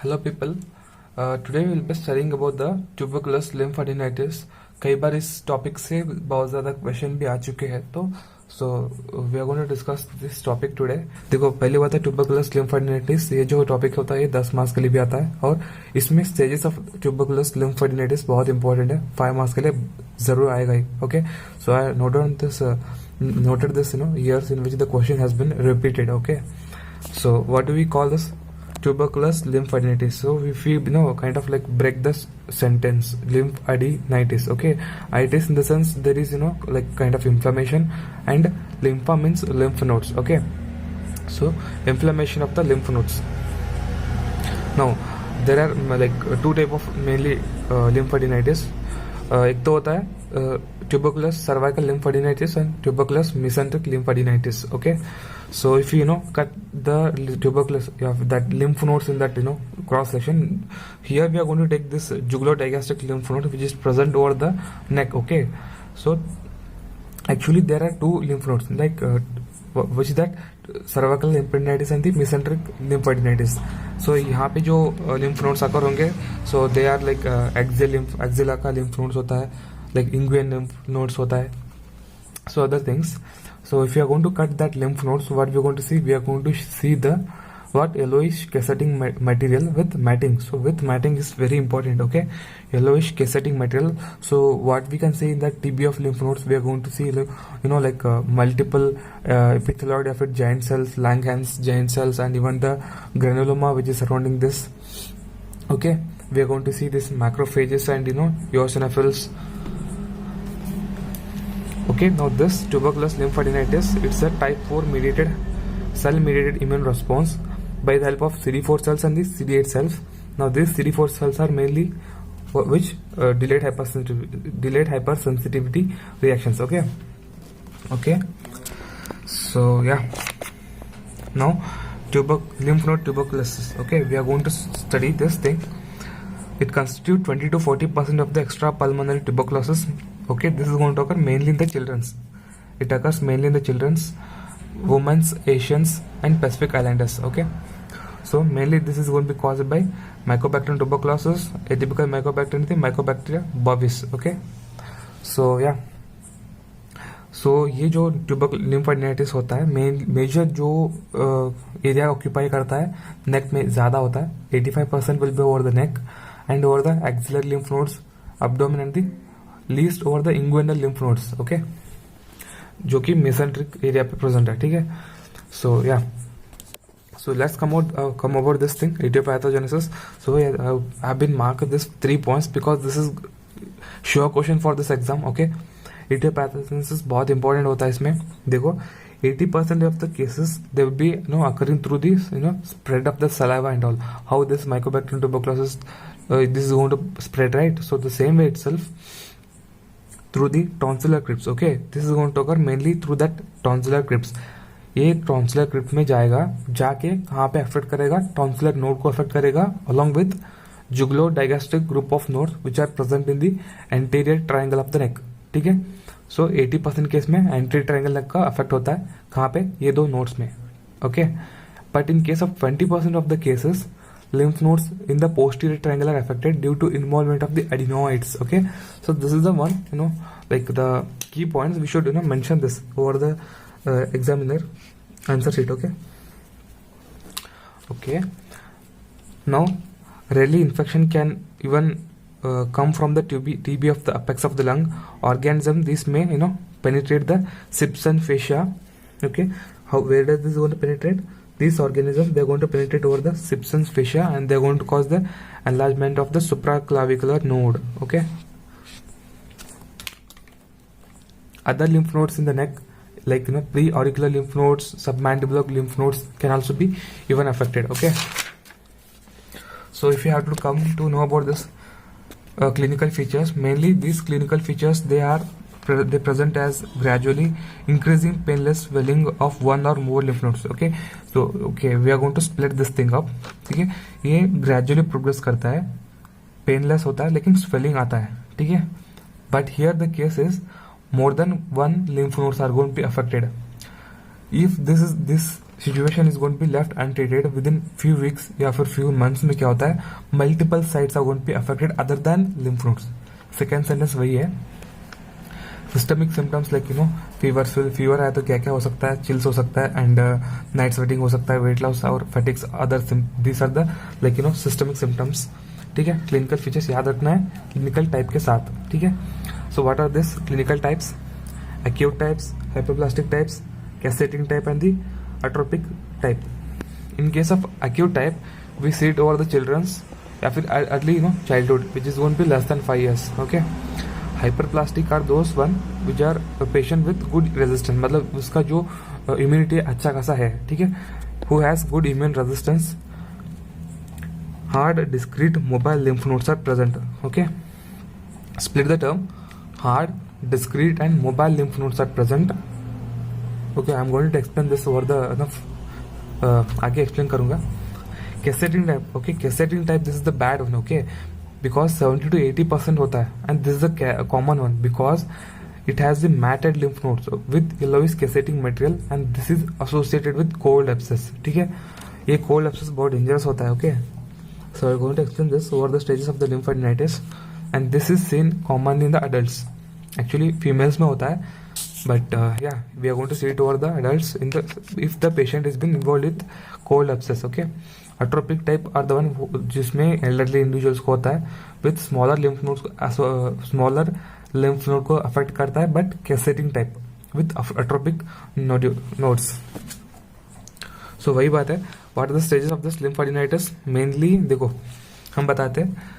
Hello people. Today we will be studying about the tuberculous lymphadenitis. कई बार इस topic से बहुत ज़्यादा क्वेश्चन भी आ चुके हैं, तो so we are going to discuss this topic today. देखो, पहली बात है ट्यूबरकुलस लिम्फेडिनाइटिस. ये जो टॉपिक होता है ये 10 मार्क्स के लिए भी आता है, और इसमें स्टेजेस ऑफ ट्यूबरकुलस लिम्फेडिनाइटिस बहुत इंपॉर्टेंट है. 5 मार्क्स के लिए जरूर आएगा ही. Okay, so I noted this years in which the question has been repeated. Okay, so what do we call this? Tuberculous lymphadenitis. So if we kind of like break the sentence, lymphadenitis. Okay, itis in the sense there is like kind of inflammation, and lympha means lymph nodes. Okay, so inflammation of the lymph nodes. Now there are like two type of mainly lymphadenitis. एक तो होता है tuberculous cervical lymphadenitis and tuberculous mesenteric lymphadenitis. Okay, so if you cut the tuberculous, you have that lymph nodes in that cross section. Here we are going to take this jugular-digastric lymph node which is present over the neck. Okay, so actually there are two lymph nodes, like which is that cervical lymphadenitis and the mesenteric lymphadenitis. So यहाँ पे जो lymph nodes आकर होंगे, so they are like axilla का lymph nodes होता है, like inguinal lymph nodes होता है, so other things. So if you are going to cut that lymph nodes, what we are going to see? We are going to see the yellowish cassetting material with matting. So with matting is very important. Okay, yellowish cassetting material. So what we can say in that TB of lymph nodes, we are going to see like multiple epithelioid giant cells, Langerhans giant cells, and even the granuloma which is surrounding this. Okay, we are going to see this macrophages and eosinophils. Okay, now this tuberculous lymphadenitis, it's a type 4 mediated cell mediated immune response by the help of CD4 cells and the CD8 cells. Now these CD4 cells are mainly which delayed hypersensitivity reactions. Okay, so yeah, now lymph node tuberculosis. Okay, we are going to study this thing. It constitutes 20 to 40% of the extrapulmonary tuberculosis. Okay, this is going to occur mainly in the children's. It occurs mainly in the children's, women's, Asians, and Pacific Islanders. Okay, so mainly this is going to be caused by Mycobacterium tuberculosis, atypical Mycobacterium, the Mycobacteria bovis. Okay, so yeah, so ये जो लिम्फेडिनाइटिस होता है, major जो area occupy करता है नेक में ज़्यादा होता है. 85% will be over the neck and over the axillary lymph nodes, abdomen, and the least over the inguinal lymph nodes. Okay, जो कि mesenteric area पे present है. ठीक है, so yeah, so let's come about this thing, etiopathogenesis. So I have been marked this 3 points because this is sure question for this exam. Okay, etiopathogenesis बहुत important होता है इसमें. देखो, 80% of the cases they will be occurring through this spread of the saliva and all. How this Mycobacterium tuberculosis this is going to spread, right? So the same way itself through the tonsillar crypts. Okay, this is going to occur mainly through that tonsillar crypts. ये tonsillar crypt में जाके कहाँ पे affect करेगा? tonsillar node को affect करेगा along with jugular-digastric group of nodes which are present in the anterior triangle of the neck. ठीक है, so 80% केस में anterior triangle neck का अफेक्ट होता है. कहाँ पे? ये दो nodes में. Okay, but in case of 20% of the cases, lymph nodes in the posterior triangle are affected due to involvement of the adenoids. Okay, so this is the one like the key points we should mention this over the examiner answer sheet. Okay, now rarely infection can even come from the TB of the apex of the lung organism. This may penetrate the Simpson fascia. Okay, where does this going to penetrate? These organisms, they are going to penetrate over the Simpson's fascia and they are going to cause the enlargement of the supraclavicular node. Okay, other lymph nodes in the neck, like pre-auricular lymph nodes, submandibular lymph nodes can also be even affected. Okay, so if you have to come to know about this clinical features, mainly these clinical features they present as gradually increasing painless swelling of one or more lymph nodes. Okay, so okay, we are going to split this thing up. ठीक है, ये gradually progress करता है, painless होता है, लेकिन swelling आता है. ठीक है, but here the case is more than one lymph nodes are going to be affected. If this situation is going to be left untreated within few weeks या फिर फ्यू मंथ्स में क्या होता है, multiple sites are going to be affected other than lymph nodes. Second sentence वही है. Systemic symptoms like fever है तो क्या क्या हो सकता है, चिल्स हो सकता है एंड नाइट स्वेटिंग हो सकता है, वेट लॉस और fatigues other this are the systemic symptoms. ठीक है. क्लिनिकल फीचर्स याद रखना है क्लिनिकल टाइप के साथ. ठीक है. So what are this clinical types? acute types, hyperplastic types, cascading type and the atrophic type. In case of acute type, we see it over the children's या फिर early childhood which is going to be less than 5 years. Okay. Hyperplastic are those one which are a patient with good resistance, मतलब उसका जो immunity अच्छा खासा है. ठीक है. Who has good immune resistance. Hard, discrete, mobile lymph nodes are present. Okay. Split the term. Hard, discrete and mobile lymph nodes are present. Okay, I am going to explain this over the आगे explain करूँगा. Cascading type. Okay, cascading type this is the bad one. Okay, because 70 to 80% होता है and this is the common one because it has the matted lymph nodes with yellowish cascading material and this is associated with cold abscess. ठीक है. ये cold abscess बहुत dangerous होता है. Okay, so we are going to explain this over the stages of the lymphadenitis and this is seen commonly in the adults. Actually females में होता है but yeah we are going to see it over the adults in the if the patient has been involved with cold abscess. Okay. Atrophic type are the one जिसमें elderly individuals को होता है with smaller lymph nodes smaller lymph node को affect करता है but cascading type with atrophic nodes. So वही बात है. What are the stages of this lymphadenitis? Mainly देखो हम बताते हैं.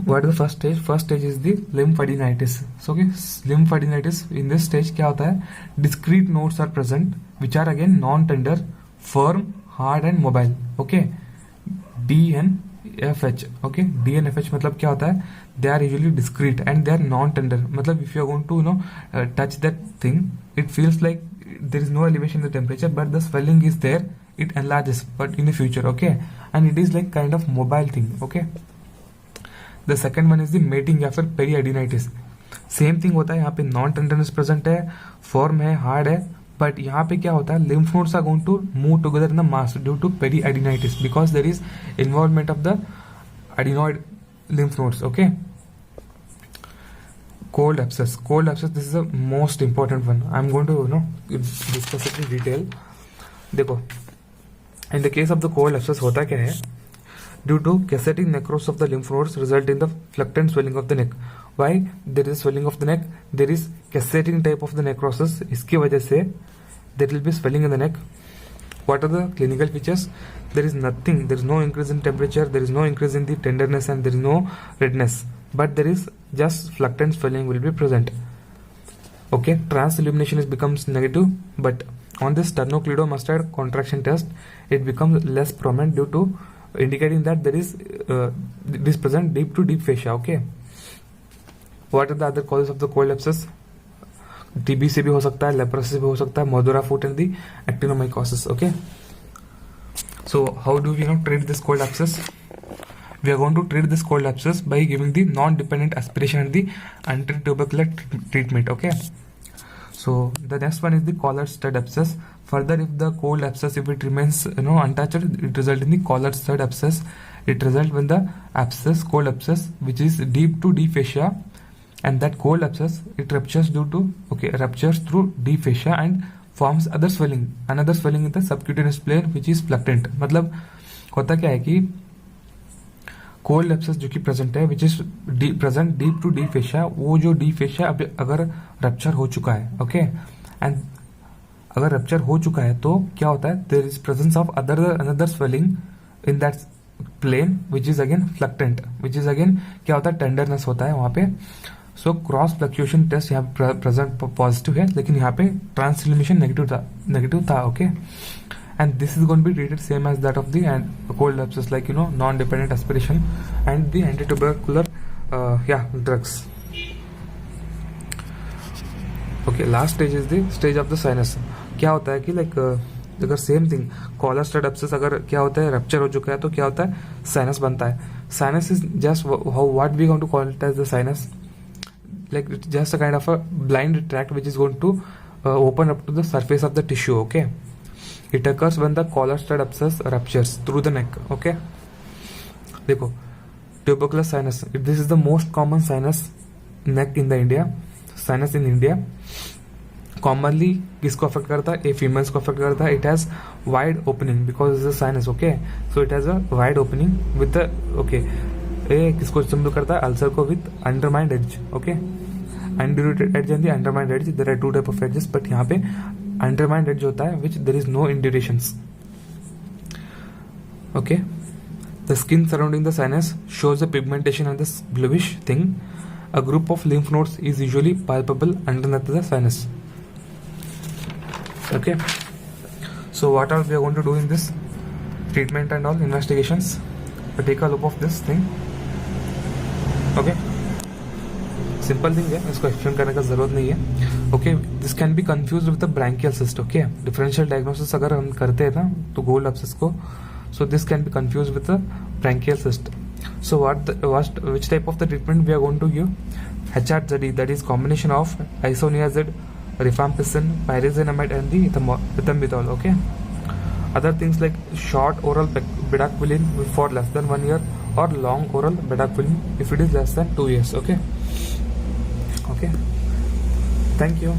What is the first stage? First stage is the lymphadenitis. So okay, lymphadenitis in this stage क्या होता है? Discrete nodes are present, which are again non-tender, firm, hard and mobile. Okay, DNFH. Okay, DNFH मतलब क्या होता है? They are usually discrete and they are non-tender. मतलब if you are going to touch that thing, it feels like there is no elevation in the temperature, but the swelling is there. It enlarges, but in the future. Okay, and it is like kind of mobile thing. Okay. The second one is the mating या फिर पेरीएडिनाइटिस. Same thing होता है. यहाँ पे non tenderness present है, firm है, hard है, but यहाँ पे क्या होता है lymph nodes are going to move together in the mass due to periadenitis because there is involvement of the adenoid lymph nodes. Okay. Cold abscess. Cold abscess, this is the most important one. I'm going to discuss it in detail. देखो in the case of the cold abscess होता क्या है. Due to cascading necrosis of the lymph nodes result in the fluctuant swelling of the neck. Why there is swelling of the neck? There is cascading type of the necrosis. इसकी वजह से there will be swelling in the neck. What are the clinical features? There is nothing. There is no increase in temperature. There is no increase in the tenderness and there is no redness. But there is just fluctuant swelling will be present. Okay, transillumination becomes negative. But on this sternocleidomastoid contraction test, it becomes less prominent due to indicating that there is this present deep to deep fascia. Okay. What are the other causes of the cold abscess? TB से भी हो सकता है, leprosy से भी हो सकता है, Madura foot and the actinomycosis. Okay. So how do we treat this cold abscess? We are going to treat this cold abscess by giving the non-dependent aspiration and the antitubercular treatment. Okay. So the next one is the collar stud abscess. Further, if the cold abscess, if it remains untouched, it results in the collar stud abscess. It results when the abscess, cold abscess, which is deep to deep fascia, and that cold abscess it ruptures ruptures through deep fascia and forms other swelling, another swelling in the subcutaneous plane, which is fluctuant. मतलब होता क्या है कि cold abscess जो कि present है which is present deep to deep fascia, वो जो डीप फेशिया अगर रप्चर हो चुका है. ओके. एंड अगर रप्चर हो चुका है तो क्या होता है there is presence of another swelling in that plane which is again fluctuant, which is again क्या होता है टेंडरनेस होता है वहां पे. सो क्रॉस फ्लक्चुएशन टेस्ट यहाँ पे प्रेजेंट पॉजिटिव है लेकिन यहाँ पे ट्रांसलिमिनेशन नेगेटिव था. Okay. And this is going to be treated same as that of the cold abscess, like non-dependent aspiration and the antitubercular drugs. Okay, last stage is the stage of the sinus. क्या होता है कि अगर same thing collar stud abscess अगर क्या होता है rupture हो चुका है तो क्या होता है साइनस बनता है. Sinus is just what we going to call it as the sinus, like it's just a kind of a blind tract which is going to open up to the surface of the tissue. Okay. It occurs when the collar stud abscess ruptures through the neck. Okay, देखो tubercular sinus, this is the most common sinus neck in the India, sinus in India. Commonly किसको affect करता है? A females को affect करता है. It has wide opening because is a sinus. Okay, so it has a wide opening with the okay. A किसको symbol करता है? Ulcer को with undermined edge. Okay, undermined edge and the undermined edge, there are two type of edges, but यहाँ पे undermined edge होता है which there is no indurations. Okay, the skin surrounding the sinus shows the pigmentation and the bluish thing. A group of lymph nodes is usually palpable underneath the sinus. Okay, so what all we are going to do in this treatment and all investigations? So take a look of this thing. Okay, simple thing है, इसको explain करने का जरूरत नहीं है. Okay, this can be confuse with the branchial cyst. Okay, differential diagnosis अगर हम करते हैं ना तो गोल्ड एब्सिस को, so this can be confused with the branchial cyst. So which type of the treatment we are going to give? HRZD, that is combination of isoniazid, rifampicin, pyrazinamide and the ethambutol. Okay, other things like short oral bedaquiline for less than 1 year or long oral bedaquiline if it is less than 2 years. Okay, thank you.